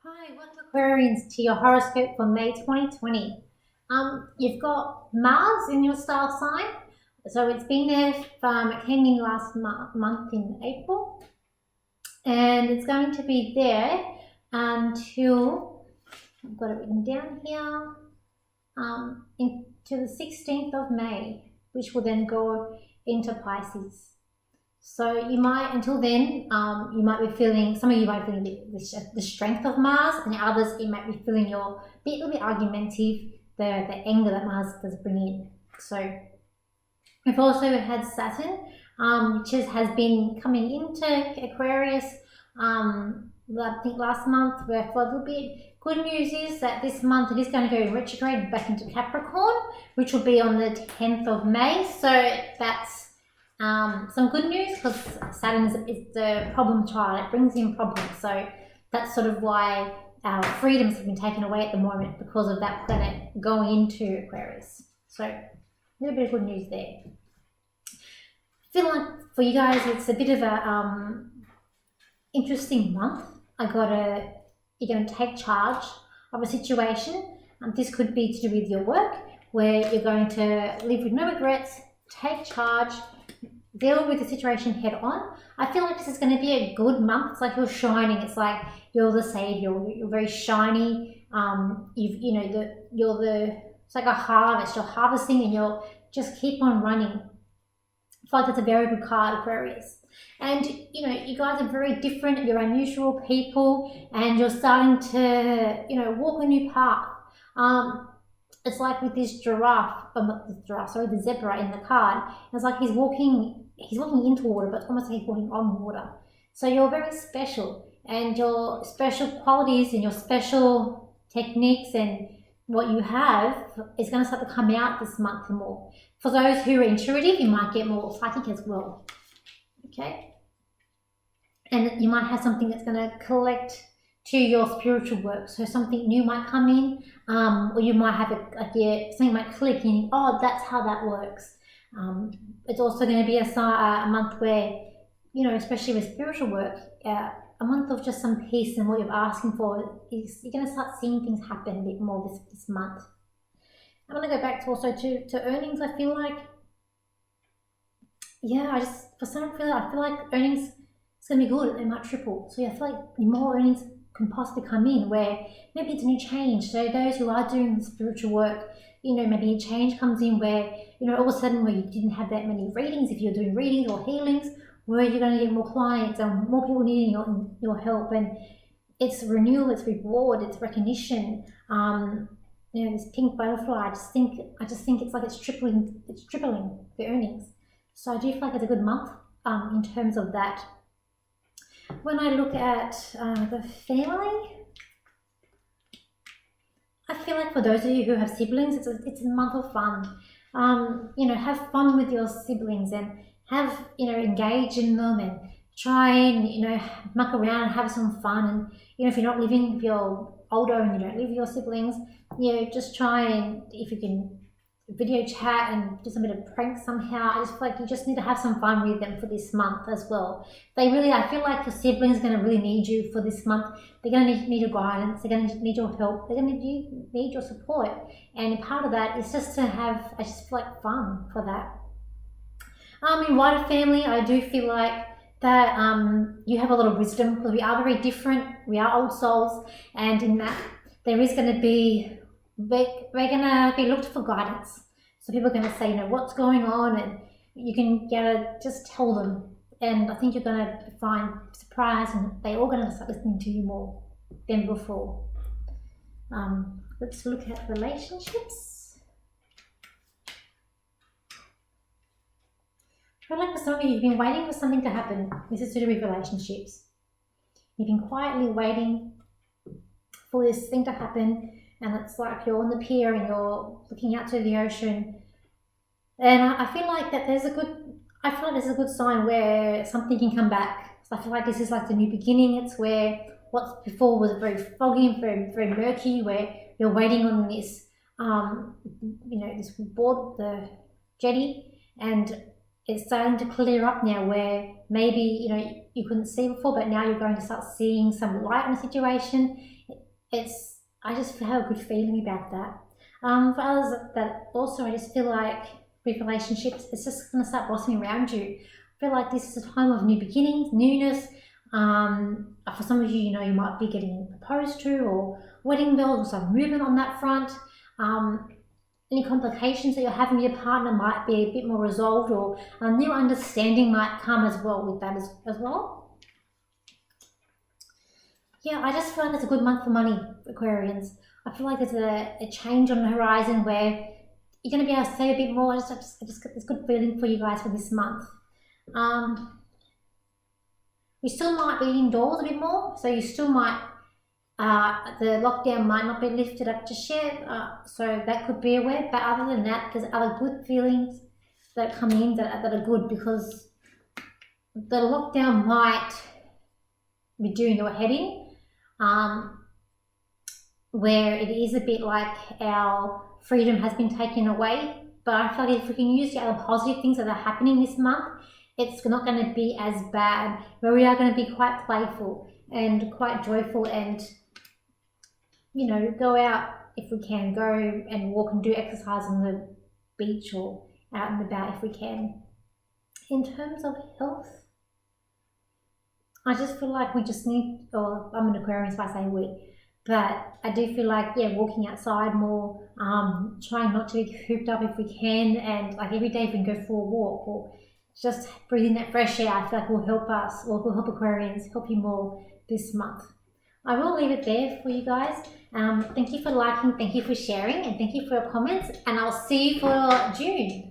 Hi, welcome Aquarians to your horoscope for May 2020. You've got Mars in your star sign, so it's been there from it came in last month in April, and it's going to be there until I've got it written down here into the 16th of May, which will then go into Pisces. So you might, until then, you might be feeling, some of you might be feeling the strength of Mars, and others, you might be feeling your bit, a little bit argumentative, the anger that Mars does bring in. So we've also had Saturn, which has been coming into Aquarius, I think last month, where for a little bit. Good news is that this month it is going to go retrograde back into Capricorn, which will be on the 10th of May. So that's some good news, because Saturn is the problem child. It brings in problems. So that's sort of why our freedoms have been taken away at the moment, because of that planet going into Aquarius. So a little bit of good news there. I feel like for you guys it's a bit of a interesting month. You're going to take charge of a situation. This could be to do with your work, where you're going to live with no regrets, take charge, deal with the situation head on. I feel like this is going to be a good month. It's like you're shining. It's like you're the savior. You're very shiny. It's like a harvest. You're harvesting and you'll just keep on running. I feel like that's a very good card, Aquarius. And you guys are very different. You're unusual people, and you're starting to walk a new path. It's like with this the zebra in the card. It's like he's walking into water, but it's almost like he's walking on water. So you're very special, and your special qualities and your special techniques and what you have is going to start to come out this month more. For those who are intuitive, you might get more psychic as well. Okay? And you might have something that's going to collect to your spiritual work. So something new might come in, or you might have something might click and that's how that works. It's also going to be a month where, especially with spiritual work, a month of just some peace, and what you're asking for is you're going to start seeing things happen a bit more this month. I'm going to go back to earnings. I feel like, I feel like earnings is going to be good. They might triple. So I feel like more earnings can possibly come in, where maybe it's a new change. So those who are doing spiritual work, maybe a change comes in where, all of a sudden where you didn't have that many readings, if you're doing readings or healings, where you're going to get more clients and more people needing your help. And it's renewal, it's reward, it's recognition. This pink butterfly, I just think it's like it's tripling the earnings. So I do feel like it's a good month in terms of that. When I look at the family, I feel like for those of you who have siblings, it's a month of fun. Have fun with your siblings, and engage in them, and try and muck around and have some fun. And if you're not living, if you're older and you don't live with your siblings, just try and, if you can, video chat and do some bit of prank somehow. I just feel like you just need to have some fun with them for this month as well. I feel like your siblings are going to really need you for this month. They're going to need your guidance. They're going to need your help. They're going to need your support. And part of that is just to have, I just feel like, fun for that. In wider family, I do feel like that you have a lot of wisdom, because we are very different. We are old souls, and in that there is going to be, we're going to be looked for guidance. So people are going to say, what's going on, and you can just tell them. And I think you're going to find surprised, and they're all going to start listening to you more than before. Let's look at relationships. I feel like for some of you, you've been waiting for something to happen. This is to do with relationships. You've been quietly waiting for this thing to happen. And it's like you're on the pier and you're looking out to the ocean. And I feel like there's a good sign where something can come back. So I feel like this is like the new beginning. It's where what before was very foggy and very, very murky, where you're waiting on this, this board, the jetty, and it's starting to clear up now, where maybe, you couldn't see before, but now you're going to start seeing some light in the situation. I just have a good feeling about that. For others that also, I just feel like with relationships, it's just going to start blossoming around you. I feel like this is a time of new beginnings, newness. For some of you, you know, you might be getting proposed to, or wedding bells, or some movement on that front. Any complications that you're having with your partner might be a bit more resolved, or a new understanding might come as well with that as well. Yeah, I just feel like it's a good month for money, Aquarians. I feel like there's a change on the horizon where you're going to be able to say a bit more. I just get this good feeling for you guys for this month. You still might be indoors a bit more, so you still might, the lockdown might not be lifted up just yet, so that could be aware. But other than that, there's other good feelings that come in that are good, because the lockdown might be doing your head in, where it is a bit like our freedom has been taken away. But I feel like if we can use the other positive things that are happening this month, it's not going to be as bad, where we are going to be quite playful and quite joyful, and, you know, go out if we can, go and walk and do exercise on the beach or out and about if we can. In terms of health, I just feel like we just need, or I'm an Aquarian, so I say we, but I do feel like, yeah, walking outside more, trying not to be cooped up if we can, and like every day if we can go for a walk or just breathing that fresh air, I feel like will help us, or will help Aquarians, help you more this month. I will leave it there for you guys. Thank you for liking, thank you for sharing, and thank you for your comments, and I'll see you for June.